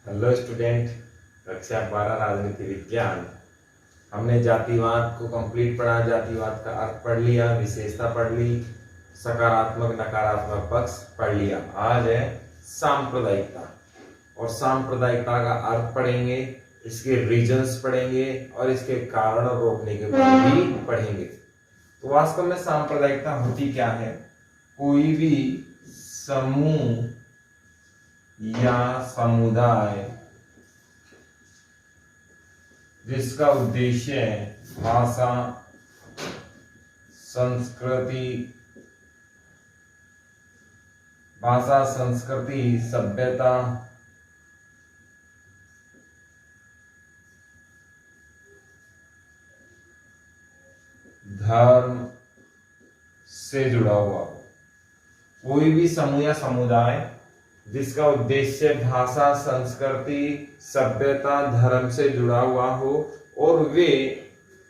Hello student, कक्षा 12 राजनीति विज्ञान। हमने जातिवाद को कंप्लीट पढ़ा, जातिवाद का अर्थ पढ़ लिया, विशेषता पढ़ ली, सकारात्मक नकारात्मक पक्ष पढ़ लिया। आज है सांप्रदायिकता, और सांप्रदायिकता का अर्थ पढ़ेंगे, इसके रीजंस पढ़ेंगे और इसके कारण रोकने के बाद भी पढ़ेंगे। तो वास्तव में सांप्रदायिकता होती क्या है? कोई भी समूह या समुदाय जिसका उद्देश्य भाषा, संस्कृति, सभ्यता, धर्म से जुड़ा हुआ हो। कोई भी समूह या समुदाय जिसका उद्देश्य भाषा, संस्कृति, सभ्यता, धर्म से जुड़ा हुआ हो और वे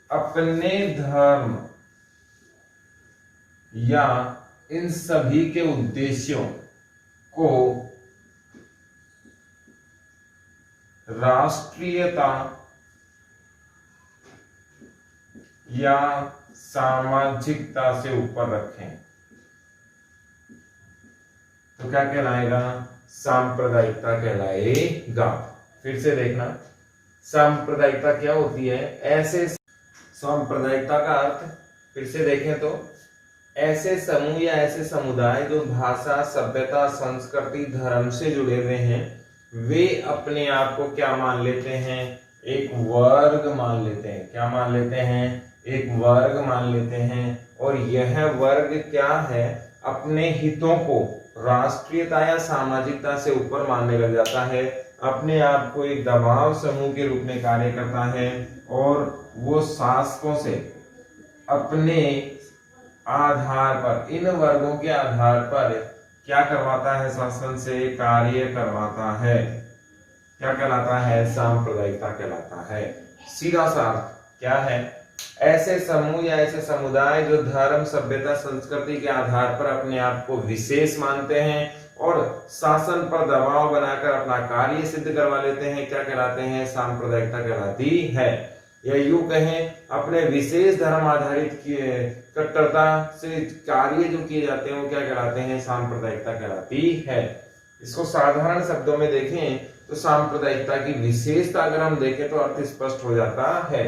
अपने धर्म या इन सभी के उद्देश्यों को राष्ट्रीयता या सामाजिकता से ऊपर रखें तो क्या कहलाएगा? सांप्रदायिकता कहलाएगा। फिर से देखना, सांप्रदायिकता क्या होती है? ऐसे सांप्रदायिकता का अर्थ फिर से देखें तो ऐसे समूह या ऐसे समुदाय जो भाषा, सभ्यता, संस्कृति, धर्म से जुड़े हुए हैं, वे अपने आप को क्या मान लेते हैं? एक वर्ग मान लेते हैं। क्या मान लेते हैं? एक वर्ग मान लेते हैं। और यह वर्ग क्या है? अपने हितों को राष्ट्रीयता या सामाजिकता से ऊपर मानने लग जाता है, अपने आप को एक दबाव समूह के रूप में कार्य करता है और वो शासकों से अपने आधार पर, इन वर्गों के आधार पर क्या करवाता है? शासन से कार्य करवाता है। क्या कहलाता है? सांप्रदायिकता कहलाता है। सीधा सा क्या है? ऐसे समूह या ऐसे समुदाय जो धर्म, सभ्यता, संस्कृति के आधार पर अपने आप को विशेष मानते हैं और शासन पर दबाव बनाकर अपना कार्य सिद्ध करवा लेते हैं, क्या कहलाते हैं? सांप्रदायिकता कहलाती है। या यूं कहें, अपने विशेष धर्म आधारित कट्टरता से कार्य जो किए जाते हैं वो क्या कहलाते हैं? सांप्रदायिकता कहलाती है। इसको साधारण शब्दों में देखें तो सांप्रदायिकता की विशेषता अगर हम देखें तो अर्थ स्पष्ट हो जाता है।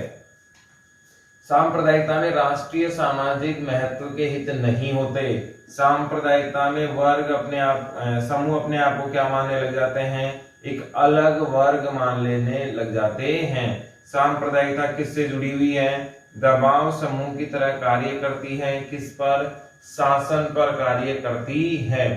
सांप्रदायिकता में राष्ट्रीय सामाजिक महत्व के हित नहीं होते। सांप्रदायिकता में वर्ग अपने आप, समूह अपने आप को क्या मानने लग जाते हैं? एक अलग वर्ग मान लेने लग जाते हैं। सांप्रदायिकता किससे जुड़ी हुई है? दबाव समूह की तरह कार्य करती है। किस पर? शासन पर कार्य करती है।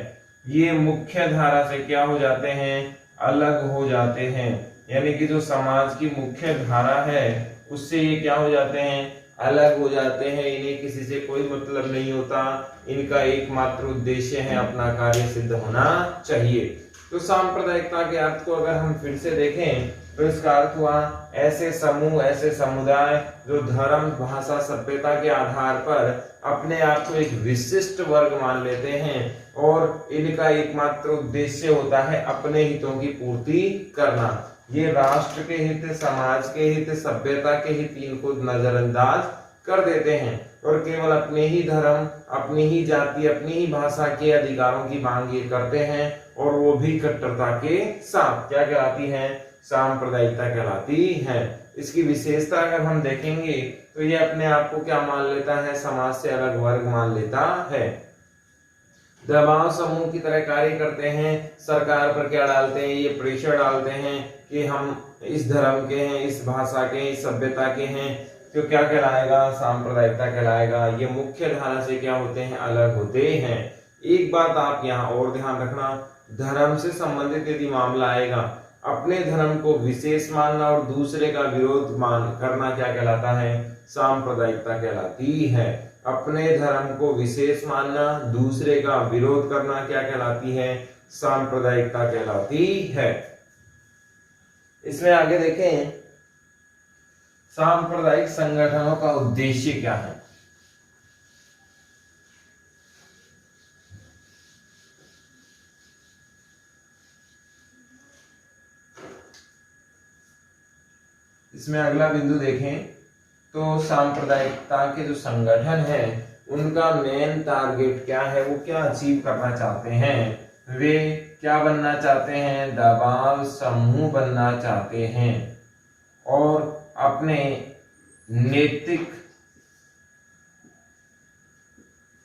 ये मुख्य धारा से क्या हो जाते हैं? अलग हो जाते हैं। यानी कि जो समाज की मुख्य धारा है उससे ये क्या हो जाते हैं? अलग हो जाते हैं। इन्हें किसी से कोई मतलब नहीं होता, इनका एकमात्र उद्देश्य है अपना कार्य सिद्ध होना चाहिए। तो सांप्रदायिकता के अर्थ को अगर हम फिर से देखें तो इसका अर्थ हुआ ऐसे समूह, ऐसे समुदाय जो धर्म, भाषा, सभ्यता के आधार पर अपने आप को एक विशिष्ट वर्ग मान लेते हैं और इनका एकमात्र उद्देश्य होता है अपने हितों की पूर्ति करना। ये राष्ट्र के हित, समाज के हित, सभ्यता के हित इनको नजरअंदाज कर देते हैं और केवल अपने ही धर्म, अपनी ही जाति, अपनी ही भाषा के अधिकारों की मांग ये करते हैं और वो भी कट्टरता के साथ। क्या कहलाती है? सांप्रदायिकता कहलाती है। इसकी विशेषता अगर हम देखेंगे तो ये अपने आप को क्या मान लेता है? समाज से अलग वर्ग मान लेता है। दबाव समूह की तरह कार्य करते हैं। सरकार पर क्या डालते हैं? ये प्रेशर डालते हैं कि हम इस धर्म के हैं, इस भाषा के हैं, इस सभ्यता के हैं, तो क्या कहलाएगा? सांप्रदायिकता कहलाएगा। ये मुख्य धारा से क्या होते हैं? अलग होते हैं। एक बात आप यहाँ और ध्यान रखना, धर्म से संबंधित यदि मामला आएगा, अपने धर्म को विशेष मानना और दूसरे का विरोध करना क्या कहलाता है? सांप्रदायिकता कहलाती है। अपने धर्म को विशेष मानना, दूसरे का विरोध करना क्या कहलाती है? सांप्रदायिकता कहलाती है। इसमें आगे देखें, सांप्रदायिक संगठनों का उद्देश्य क्या है? इसमें अगला बिंदु देखें तो सांप्रदायिकता के जो संगठन है उनका मेन टारगेट क्या है, वो क्या अचीव करना चाहते हैं, वे क्या बनना चाहते हैं, दबाव समूह बनना चाहते हैं और अपने नैतिक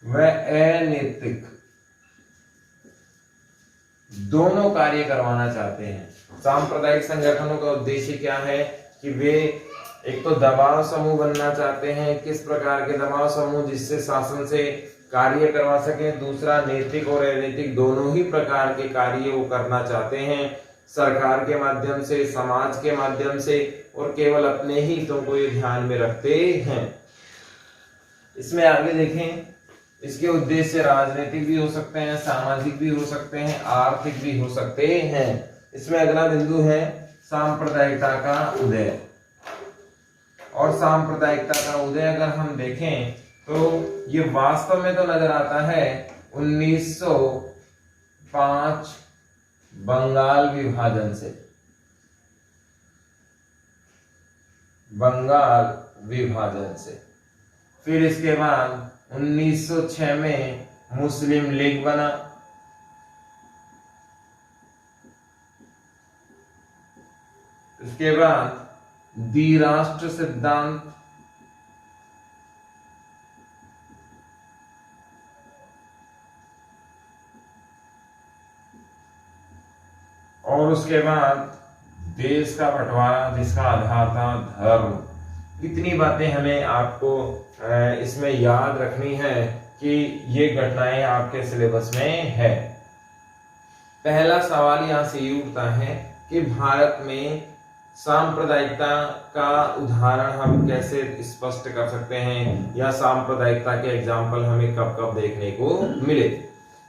व अनैतिक दोनों कार्य करवाना चाहते हैं। सांप्रदायिक संगठनों का उद्देश्य क्या है कि वे एक तो दबाव समूह बनना चाहते हैं, किस प्रकार के दबाव समूह, जिससे शासन से कार्य करवा सके, दूसरा नैतिक और अनैतिक दोनों ही प्रकार के कार्य वो करना चाहते हैं, सरकार के माध्यम से, समाज के माध्यम से, और केवल अपने ही हितों को ये ध्यान में रखते हैं। इसमें आगे देखें, इसके उद्देश्य राजनीतिक भी हो सकते हैं, सामाजिक भी हो सकते हैं, आर्थिक भी हो सकते हैं। इसमें अगला बिंदु है सांप्रदायिकता का उदय। और सांप्रदायिकता का उदय अगर हम देखें तो ये वास्तव में तो नजर आता है 1905 बंगाल विभाजन से। बंगाल विभाजन से फिर इसके बाद 1906 में मुस्लिम लीग बना, इसके बाद द्विराष्ट्र सिद्धांत, और उसके बाद देश का बंटवारा जिसका आधार था धर्म। इतनी बातें हमें आपको इसमें याद रखनी है कि ये घटनाएं आपके सिलेबस में है। पहला सवाल यहां से ये उठता है कि भारत में सांप्रदायिकता का उदाहरण हम कैसे स्पष्ट कर सकते हैं, या सांप्रदायिकता के एग्जाम्पल हमें कब कब देखने को मिले।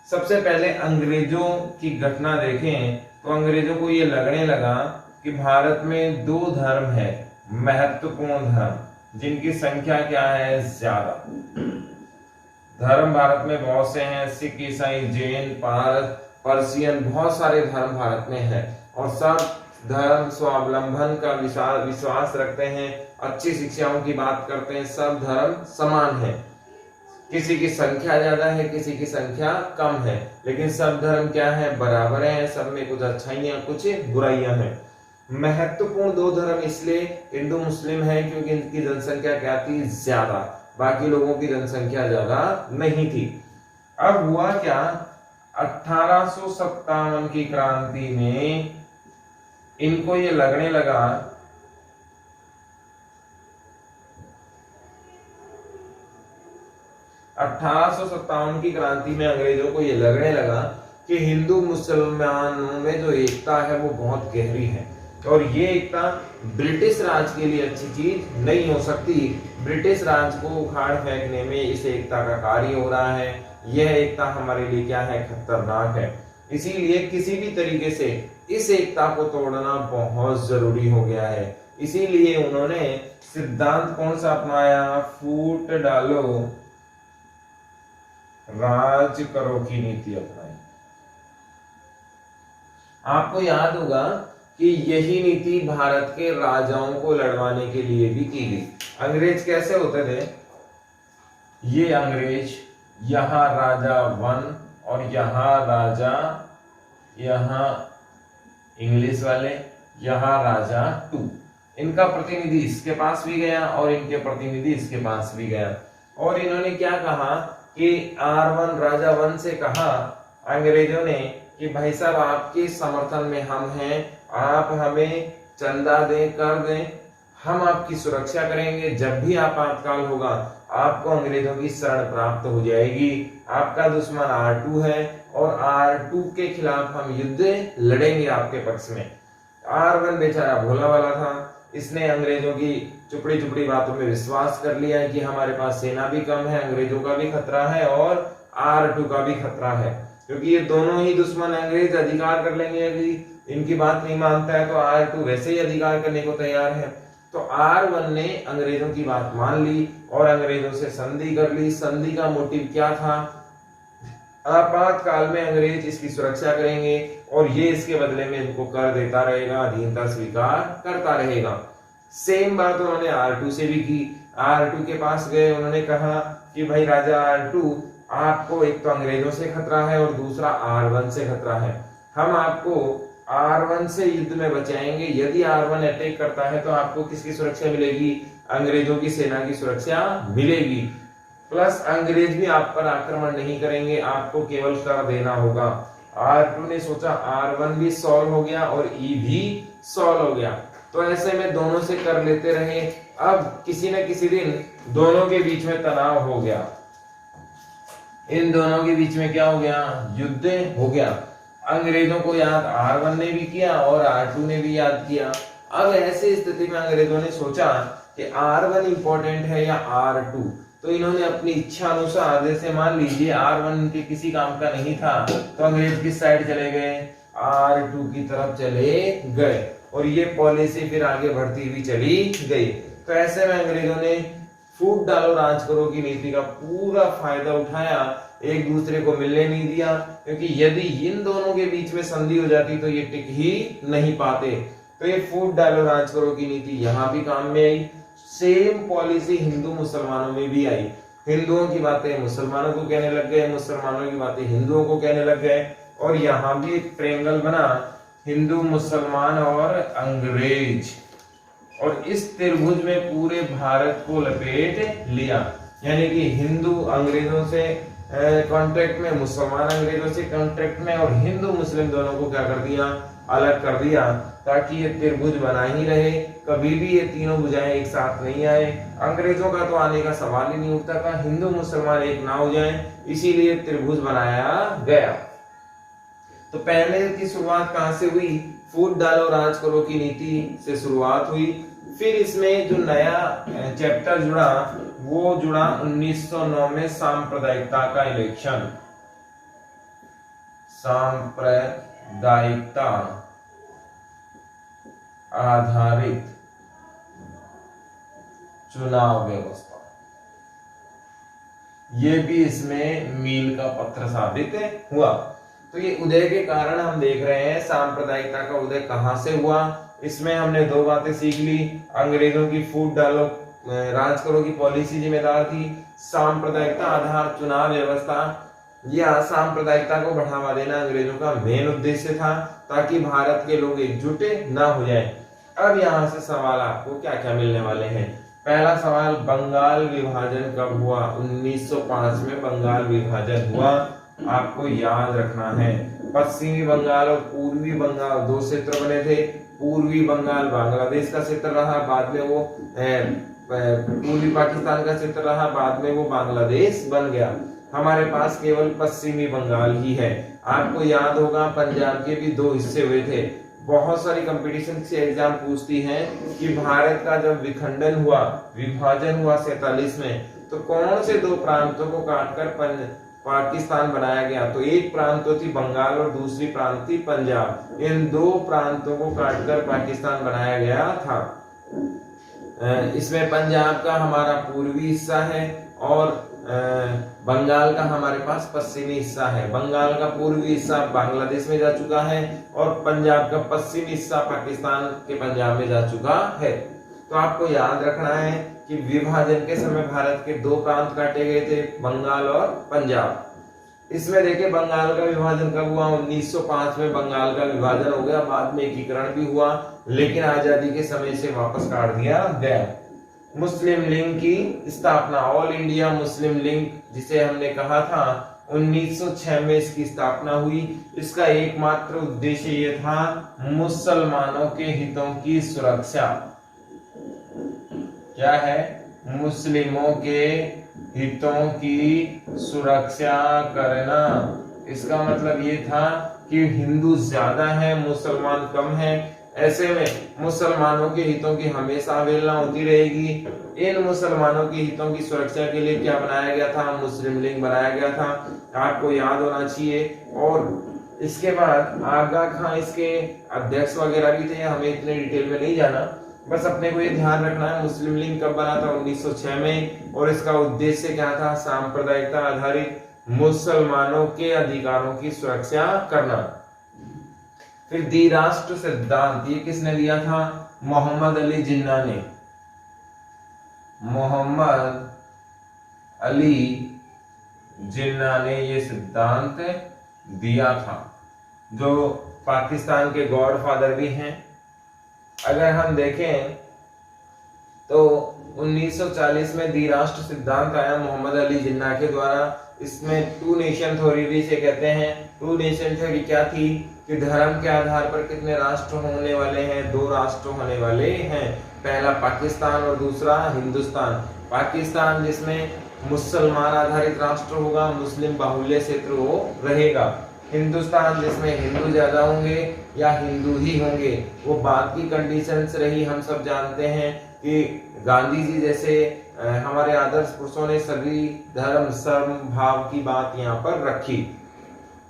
सबसे पहले अंग्रेजों की घटना देखें तो अंग्रेजों को ये लगने लगा कि भारत में दो धर्म है, महत्वपूर्ण धर्म, जिनकी संख्या क्या है, ज्यादा। धर्म भारत में बहुत से हैं, सिख, ईसाई, जैन, पर्शियन, बहुत सारे धर्म भारत में है, और सब धर्म स्वावलंबन का विश्वास रखते हैं, अच्छी शिक्षाओं की बात करते हैं, सब धर्म समान है। किसी की संख्या ज्यादा है, किसी की संख्या कम है, लेकिन सब धर्म क्या है, बराबर है, सब में कुछ अच्छाइयां कुछ बुराइयां हैं। महत्वपूर्ण दो धर्म इसलिए हिंदू मुस्लिम है क्योंकि इनकी जनसंख्या क्या थी, ज्यादा, बाकी लोगों की जनसंख्या ज्यादा नहीं थी। अब हुआ क्या, 1857 की क्रांति में इनको ये लगने लगा 1857 की क्रांति में अंग्रेजों को ये लगने लगा कि हिंदू मुसलमानों में जो एकता है वो बहुत गहरी है, और ये एकता ब्रिटिश राज के लिए अच्छी चीज नहीं हो सकती। ब्रिटिश राज को उखाड़ फेंकने में इस एकता का कार्य हो रहा है, यह एकता हमारे लिए क्या है, खतरनाक है। इसीलिए किसी भी तरीके से इस एकता को तोड़ना बहुत जरूरी हो गया है। इसीलिए उन्होंने सिद्धांत कौन सा अपनाया, फूट डालो राज करो की नीति अपनाई। आपको याद होगा कि यही नीति भारत के राजाओं को लड़वाने के लिए भी की गई। अंग्रेज कैसे होते थे, ये अंग्रेज यहां राजा 1 और यहां राजा, यहां इंग्लिश वाले, यहां राजा 2, इनका प्रतिनिधि इसके पास भी गया और इनके प्रतिनिधि इसके पास भी गया, और इन्होंने क्या कहा कि R1 राजा 1 से कहा अंग्रेजों ने कि भाई साहब आपके समर्थन में हम हैं, आप हमें चंदा दें, कर दें, हम आपकी सुरक्षा करेंगे, जब भी आपातकाल होगा आपको अंग्रेजों की शरण प्राप्त हो जाएगी। आपका दुश्मन R2 है और R2 के खिलाफ हम युद्ध लड़ेंगे आपके पक्ष में। R1 बेचारा भोला वाला था, इसने अंग्रेजों की चुपड़ी चुपड़ी बातों में विश्वास कर लिया है कि हमारे पास सेना भी कम है, अंग्रेजों का भी खतरा है और R2 का भी खतरा है, क्योंकि ये दोनों ही दुश्मन अंग्रेज अधिकार कर लेंगे। यदि इनकी बात नहीं मानता है तो R2 वैसे ही अधिकार करने को तैयार है। तो R1 ने अंग्रेजों की बात मान ली और अंग्रेजों से संधि कर ली। संधि का मोटिव क्या था, आपातकाल में अंग्रेज इसकी सुरक्षा करेंगे और ये इसके बदले में इनको कर देता रहेगा, अधीनता स्वीकार करता रहेगा। सेम बात उन्होंने R2 से भी की। R2 के पास गए, उन्होंने कहा कि भाई राजा R2, आपको एक तो अंग्रेजों से खतरा है और दूसरा R1 से खतरा है। हम आपको R1 से युद्ध में बचाएंगे। यदि R1 अटैक करता है तो आपको किसकी सुरक्षा मिलेगी? अंग्रेजों की सेना की सुरक्षा मिलेगी। प्लस अंग्रेज भी आप पर आक्रमण नहीं करेंगे, आपको केवल कर देना होगा। R2 ने सोचा R1 भी सॉल्व हो गया और E भी सॉल्व हो गया, तो ऐसे में दोनों से कर लेते रहे। अब किसी न किसी दिन दोनों के बीच में तनाव हो गया, इन दोनों के बीच में क्या हो गया? युद्ध हो गया। अंग्रेजों को याद R1 ने भी किया और R2 ने भी याद किया। अब ऐसी स्थिति में अंग्रेजों ने सोचा कि R1 इंपॉर्टेंट है या R2, तो इन्होंने अपनी इच्छा अनुसार, जैसे मान लीजिए R1 इनके किसी काम का नहीं था, तो अंग्रेज किस साइड चले गए? R2 की तरफ चले गए, और ये पॉलिसी फिर आगे बढ़ती हुई चली गई। तो ऐसे में अंग्रेजों ने फूट डालो राज करो की नीति का पूरा फायदा उठाया, एक दूसरे को मिलने नहीं दिया, क्योंकि यदि इन दोनों के बीच में संधि हो जाती तो ये टिक ही नहीं पाते। तो ये फूट डालो राज करो की नीति यहाँ भी काम में आई। सेम पॉलिसी हिंदू मुसलमानों में भी आई। हिंदुओं की बातें मुसलमानों को कहने लग गए, मुसलमानों की बातें हिंदुओं को कहने लग गए, और यहाँ भी एक ट्रायंगल बना, हिंदू, मुसलमान और अंग्रेज, और इस त्रिभुज में पूरे भारत को लपेट लिया। यानी कि हिंदू अंग्रेजों से कॉन्ट्रैक्ट में, मुसलमान अंग्रेजों से कॉन्ट्रैक्ट में, और हिंदू मुस्लिम दोनों को क्या कर दिया? अलग कर दिया, ताकि ये त्रिभुज बना ही रहे, कभी भी ये तीनों भुजाएं एक साथ नहीं आए। अंग्रेजों का तो आने का सवाल ही नहीं उठता था, हिंदू मुसलमान एक ना हो जाएं, इसीलिए त्रिभुज बनाया गया। तो पहले की शुरुआत कहां से हुई? फूट डालो राज करो की नीति से शुरुआत हुई। फिर इसमें जो नया चैप्टर जुड़ा वो जुड़ा 1909 में सांप्रदायिकता का इलेक्शन, सांप्रदायिकता आधारित चुनाव व्यवस्था। ये भी इसमें मील का पत्थर साबित हुआ। तो ये उदय के कारण हम देख रहे हैं सांप्रदायिकता का उदय कहां से हुआ। इसमें हमने दो बातें सीख ली, अंग्रेजों की फूट डालो राज करो की पॉलिसी जिम्मेदार थी, सांप्रदायिकता आधार चुनाव व्यवस्था या सांप्रदायिकता को बढ़ावा देना अंग्रेजों का मेन उद्देश्य था, ताकि भारत के लोग एकजुट ना हो जाएं। अब यहाँ से सवाल आपको क्या क्या मिलने वाले हैं। पहला सवाल, बंगाल विभाजन कब हुआ? 1905 में बंगाल विभाजन हुआ, आपको याद रखना है। पश्चिमी बंगाल और पूर्वी बंगाल दो क्षेत्र बने थे। पूर्वी बंगाल बांग्लादेश का क्षेत्र रहा, बाद में वो पूर्वी पाकिस्तान का क्षेत्र रहा, बाद में वो बांग्लादेश बन गया। हमारे पास केवल पश्चिमी बंगाल ही है। आपको याद होगा पंजाब के भी दो हिस्से हुए थे। बहुत सारी कंपटीशन से एग्जाम पूछती हैं कि भारत का जब विखंडन हुआ, विभाजन हुआ 47 में, तो कौन से दो प्रांतों को काटकर पाकिस्तान बनाया गया? तो एक प्रांत तो थी बंगाल और दूसरी प्रांत थी पंजाब। इन दो प्रांतों को काटकर पाकिस्तान बनाया गया था। इसमें पंजाब का हमारा पूर्वी हिस्सा है और बंगाल का हमारे पास पश्चिमी हिस्सा है। बंगाल का पूर्वी हिस्सा बांग्लादेश में जा चुका है और पंजाब का पश्चिमी हिस्सा पाकिस्तान के पंजाब में जा चुका है। तो आपको याद रखना है कि विभाजन के समय भारत के दो प्रांत काटे गए थे, बंगाल और पंजाब। इसमें देखिए बंगाल का विभाजन कब हुआ? 1905 में बंगाल का विभाजन हो गया, बाद में एकीकरण भी हुआ, लेकिन आजादी के समय से वापस काट दिया गया। मुस्लिम लीग की स्थापना, ऑल इंडिया मुस्लिम लीग जिसे हमने कहा था, 1906 में इसकी स्थापना हुई। इसका एकमात्र उद्देश्य ये था मुसलमानों के हितों की सुरक्षा। क्या है? मुस्लिमों के हितों की सुरक्षा करना। इसका मतलब ये था कि हिंदू ज्यादा है, मुसलमान कम है, ऐसे में मुसलमानों के हितों की हमेशा अवहेलना होती रहेगी। इन मुसलमानों के हितों की सुरक्षा के लिए क्या बनाया गया था? मुस्लिम लीग बनाया गया था, आपको याद होना चाहिए। और इसके बाद आगा खां इसके अध्यक्ष वगैरह भी थे, हमें इतने डिटेल में नहीं जाना, बस अपने को ये ध्यान रखना है मुस्लिम लीग कब बना था? 1906 में। और इसका उद्देश्य क्या था? सांप्रदायिकता आधारित मुसलमानों के अधिकारों की सुरक्षा करना। फिर द्विराष्ट्र सिद्धांत ये किसने दिया था? मोहम्मद अली जिन्ना ने। मोहम्मद अली जिन्ना ने ये सिद्धांत दिया था, जो पाकिस्तान के गॉडफादर भी हैं। अगर हम देखें तो 1940 में द्विराष्ट्र सिद्धांत आया मोहम्मद अली जिन्ना के द्वारा। इसमें टू नेशन थ्योरी से कहते हैं। टू नेशन थ्योरी क्या थी कि धर्म के आधार पर कितने राष्ट्र होने वाले हैं? 2 राष्ट्र होने वाले हैं, पहला पाकिस्तान और दूसरा हिंदुस्तान। पाकिस्तान जिसमें मुसलमान आधारित राष्ट्र होगा, मुस्लिम बाहुल्य क्षेत्र वो रहेगा। हिंदुस्तान जिसमें हिंदू ज्यादा होंगे या हिंदू ही होंगे। वो बात की कंडीशंस रही, हम सब जानते हैं कि गांधी जी जैसे हमारे आदर्श पुरुषों ने सभी धर्म सर्व भाव की बात यहाँ पर रखी।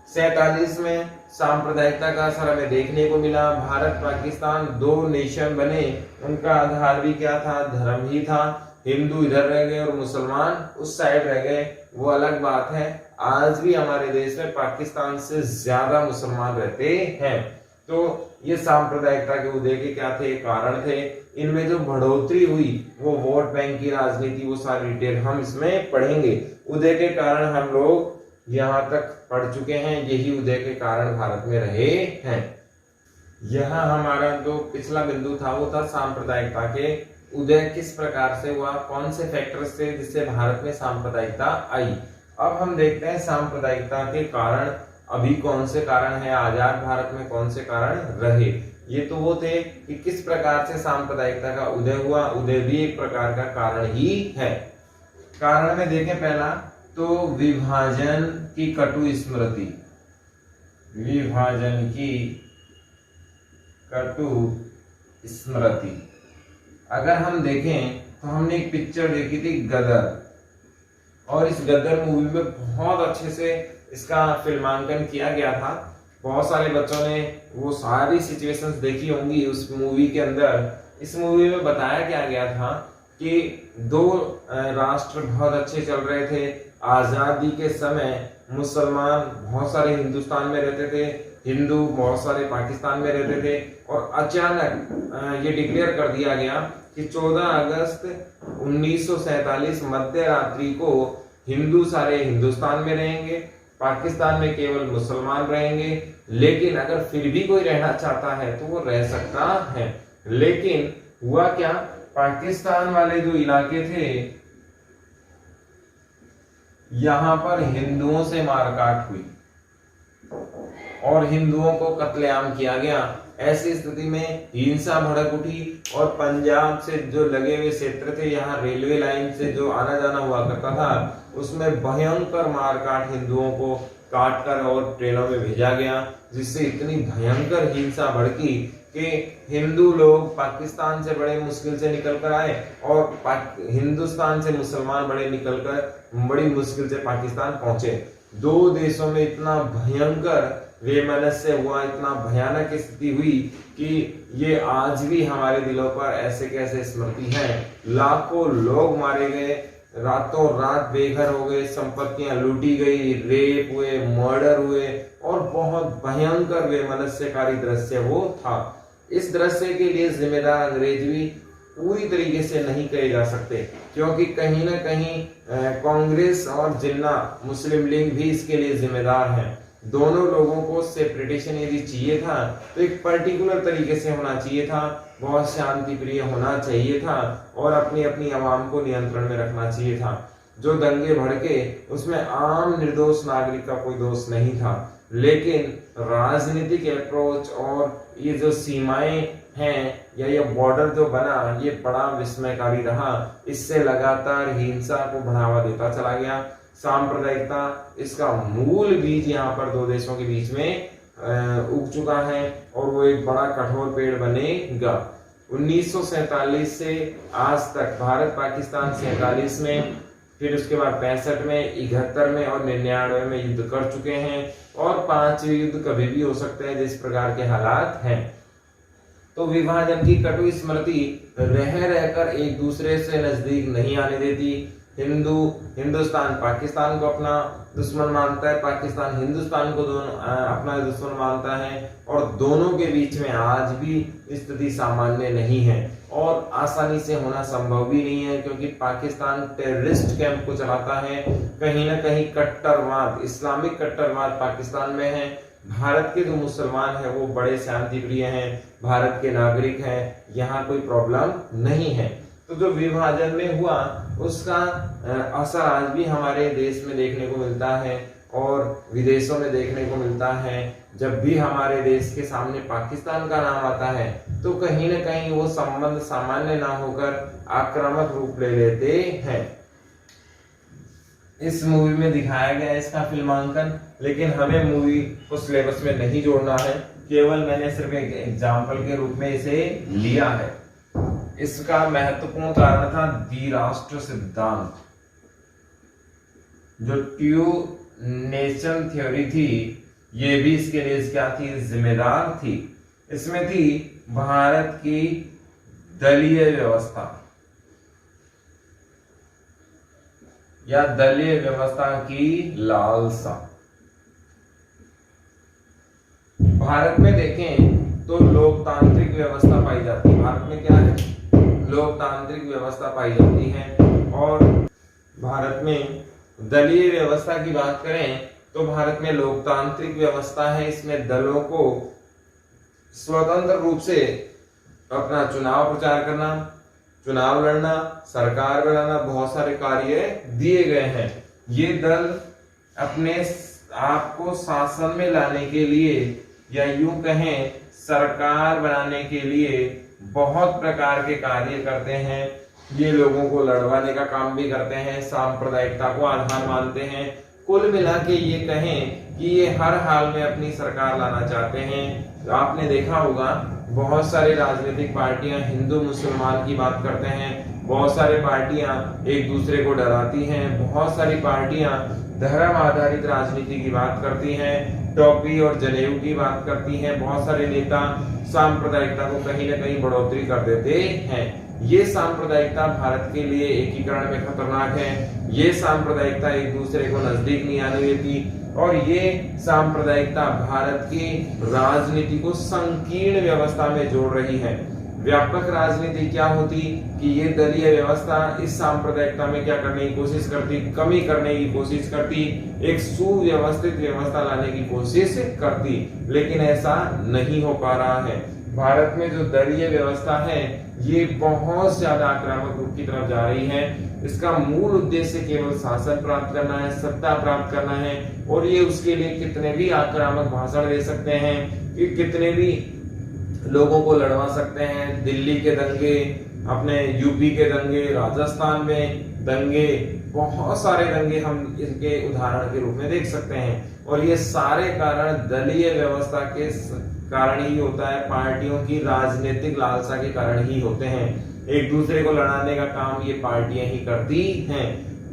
47 में सांप्रदायिकता का असर हमें देखने को मिला। भारत पाकिस्तान 2 नेशन बने, उनका आधार भी क्या था? धर्म ही था। हिंदू इधर रह गए और मुसलमान उस साइड रह गए, वो अलग बात है। आज भी हमारे देश में पाकिस्तान से ज्यादा मुसलमान रहते हैं। तो ये सांप्रदायिकता के उदय के क्या थे? कारण थे। इनमें जो बढ़ोतरी हुई वो वोट बैंक की राजनीति, वो सारी डिटेल हम इसमें पढ़ेंगे। उदय के कारण हम लोग यहाँ तक पढ़ चुके हैं, यही उदय के कारण भारत में रहे हैं। यहाँ हमारा जो पिछला बिंदु था वो था सांप्रदायिकता के उदय किस प्रकार से हुआ, कौन से फैक्टर्स थे जिससे भारत में सांप्रदायिकता आई। अब हम देखते हैं सांप्रदायिकता के कारण अभी कौन से कारण है, आजाद भारत में कौन से कारण रहे। ये तो वो थे कि किस प्रकार से सांप्रदायिकता का उदय हुआ। उदय भी एक प्रकार का कारण ही है। कारण में देखें पहला तो विभाजन की कटु स्मृति। विभाजन की कटु स्मृति। अगर हम देखें तो हमने एक पिक्चर देखी थी गदर, और इस गदर मूवी में बहुत अच्छे से इसका फिल्मांकन किया गया था। बहुत सारे बच्चों ने वो सारी सिचुएशंस देखी होंगी उस मूवी के अंदर। इस मूवी में बताया क्या गया था कि 2 राष्ट्र बहुत अच्छे चल रहे थे। आजादी के समय मुसलमान बहुत सारे हिंदुस्तान में रहते थे, हिंदू बहुत सारे पाकिस्तान में रहते थे, और अचानक ये डिक्लेयर कर दिया गया कि 14 अगस्त 1947 मध्य रात्रि को हिंदू सारे हिंदुस्तान में रहेंगे, पाकिस्तान में केवल मुसलमान रहेंगे। लेकिन अगर फिर भी कोई रहना चाहता है तो वो रह सकता है। लेकिन हुआ क्या, पाकिस्तान वाले जो इलाके थे यहां पर हिंदुओं से मारकाट हुई और हिंदुओं को कत्लेआम किया गया। ऐसी स्थिति में हिंसा भड़क उठी और पंजाब से जो लगे हुए क्षेत्र थे, यहाँ रेलवे लाइन से जो आना जाना हुआ करता था, उसमें भयंकर मारकाट हिंदुओं को काट कर और ट्रेनों में भेजा गया, जिससे इतनी भयंकर हिंसा भड़की कि हिंदू लोग पाकिस्तान से बड़े मुश्किल से निकल कर आए और हिंदुस्तान से मुसलमान बड़ी मुश्किल से पाकिस्तान पहुंचे। 2 देशों में इतना भयंकर वैमनस्य हुआ, इतना भयानक स्थिति हुई कि ये आज भी हमारे दिलों पर ऐसे कैसे स्मृति है। लाखों लोग मारे गए, रातों रात बेघर हो गए, संपत्तियां लूटी गई, रेप हुए, मर्डर हुए, और बहुत भयंकर वैमनस्यकारी दृश्य वो था। इस दृश्य के लिए जिम्मेदार अंग्रेज भी पूरी तरीके से नहीं कहे जा सकते, क्योंकि कहीं ना कहीं कांग्रेस और जिन्ना मुस्लिम लीग भी इसके लिए जिम्मेदार हैं। दोनों लोगों को सेपरेटेशन यदि चाहिए था तो एक पर्टिकुलर तरीके से होना चाहिए था, बहुत शांति प्रिय होना चाहिए था और अपनी अपनी आवाम को नियंत्रण में रखना चाहिए था। जो दंगे भड़के उसमें आम निर्दोष नागरिक का कोई दोष नहीं था, लेकिन राजनीतिक अप्रोच और ये जो सीमाएं हैं या ये बॉर्डर जो बना, ये बड़ा विस्मयकारी रहा। इससे लगातार हिंसा को बढ़ावा देता चला गया। सांप्रदायिकता इसका मूल बीज यहाँ पर 2 देशों के बीच में उग चुका है और वो एक बड़ा कठोर पेड़ बनेगा। 1947 से आज तक भारत पाकिस्तान 47 में, फिर उसके बाद 65 में, 71 में और 99 में युद्ध कर चुके हैं, और 5 युद्ध कभी भी हो सकते हैं जिस प्रकार के हालात हैं। तो विभाजन की कटु स्मृति रह रहकर एक दूसरे से नजदीक नहीं आने देती। हिंदुस्तान पाकिस्तान को अपना दुश्मन मानता है, पाकिस्तान हिंदुस्तान को अपना दुश्मन मानता है, और दोनों के बीच में आज भी स्थिति सामान्य नहीं है और आसानी से होना संभव भी नहीं है, क्योंकि पाकिस्तान टेररिस्ट कैंप को चलाता है। कहीं ना कहीं कट्टरवाद, इस्लामिक कट्टरवाद पाकिस्तान में है। भारत के जो मुसलमान हैं वो बड़े शांति प्रिय हैं, भारत के नागरिक हैं, यहाँ कोई प्रॉब्लम नहीं है। तो जो विभाजन में हुआ उसका असर आज भी हमारे देश में देखने को मिलता है और विदेशों में देखने को मिलता है। जब भी हमारे देश के सामने पाकिस्तान का नाम आता है तो कहीं न कहीं वो संबंध सामान्य ना होकर आक्रामक रूप ले लेते हैं। इस मूवी में दिखाया गया इसका फिल्मांकन, लेकिन हमें मूवी को सिलेबस में नहीं जोड़ना है, केवल मैंने सिर्फ एक एग्जाम्पल के रूप में इसे लिया है। इसका महत्वपूर्ण कारण था द्विराष्ट्र सिद्धांत। जो ट्रू नेशन थ्योरी थी ये भी इसके लिए क्या थी, जिम्मेदार थी। इसमें थी भारत की दलीय व्यवस्था या दलीय व्यवस्था की लालसा। भारत में देखें तो लोकतांत्रिक व्यवस्था पाई जाती है। भारत में क्या है, लोकतांत्रिक व्यवस्था पाई जाती है। और भारत में दलीय व्यवस्था की बात करें तो भारत में लोकतांत्रिक व्यवस्था है। इसमें दलों को स्वतंत्र रूप से अपना चुनाव प्रचार करना, चुनाव लड़ना, सरकार बनाना, बहुत सारे कार्य दिए गए हैं। ये दल अपने आप को शासन में लाने के लिए या यूं कहें सरकार बनाने के लिए बहुत प्रकार के कार्य करते हैं। ये लोगों को लड़वाने का काम भी करते हैं, सांप्रदायिकता को आधार मानते हैं। कुल मिला के ये कहें कि ये हर हाल में अपनी सरकार लाना चाहते हैं। तो आपने देखा होगा बहुत सारी राजनीतिक पार्टियां हिंदू मुसलमान की बात करते हैं, बहुत सारी पार्टियां एक दूसरे को डराती हैं, बहुत सारी पार्टियां धर्म आधारित राजनीति की बात करती हैं, टोपी और जनेऊ की बात करती हैं। बहुत सारे नेता सांप्रदायिकता को कहीं न कहीं बढ़ोतरी कर देते हैं। ये सांप्रदायिकता भारत के लिए एकीकरण में खतरनाक है। ये सांप्रदायिकता एक दूसरे को नजदीक नहीं आने देती और ये सांप्रदायिकता भारत की राजनीति को संकीर्ण व्यवस्था में जोड़ रही है। व्यापक राजनीति क्या होती कि ये दलीय व्यवस्था इस सांप्रदायिकता में क्या करने की कोशिश करती, कमी करने की कोशिश करती, एक सुव्यवस्थित व्यवस्था लाने की कोशिश करती, लेकिन ऐसा नहीं हो पा रहा है। भारत में जो दलीय व्यवस्था है ये बहुत ज्यादा आक्रामक रूप की तरफ जा रही है। इसका मूल उद्देश्य केवल शासन प्राप्त करना है, सत्ता प्राप्त करना है, और ये उसके लिए कितने भी आक्रामक भाषण दे सकते हैं, कि कितने भी लोगों को लड़वा सकते हैं। दिल्ली के दंगे, अपने यूपी के दंगे, राजस्थान में दंगे, बहुत सारे दंगे हम इनके उदाहरण के रूप में देख सकते हैं। और ये सारे कारण दलीय व्यवस्था के कारण ही होता है, पार्टियों की राजनीतिक लालसा के कारण ही होते हैं। एक दूसरे को लड़ाने का काम ये पार्टियां ही करती हैं।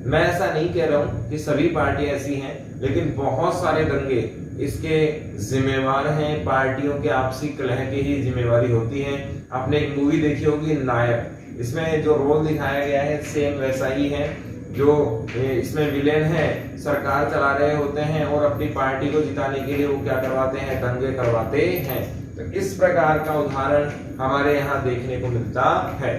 मैं ऐसा नहीं कह रहा हूं कि सभी पार्टियां ऐसी हैं, लेकिन बहुत सारे दंगे इसके जिम्मेवार हैं। पार्टियों के आपसी कलह की ही जिम्मेवारी होती है। आपने एक मूवी देखी होगी नायक, इसमें जो रोल दिखाया गया है सेम वैसा ही है। जो इसमें विलेन है सरकार चला रहे होते हैं और अपनी पार्टी को जिताने के लिए वो क्या करवाते हैं, दंगे करवाते हैं। तो इस प्रकार का उदाहरण हमारे यहाँ देखने को मिलता है।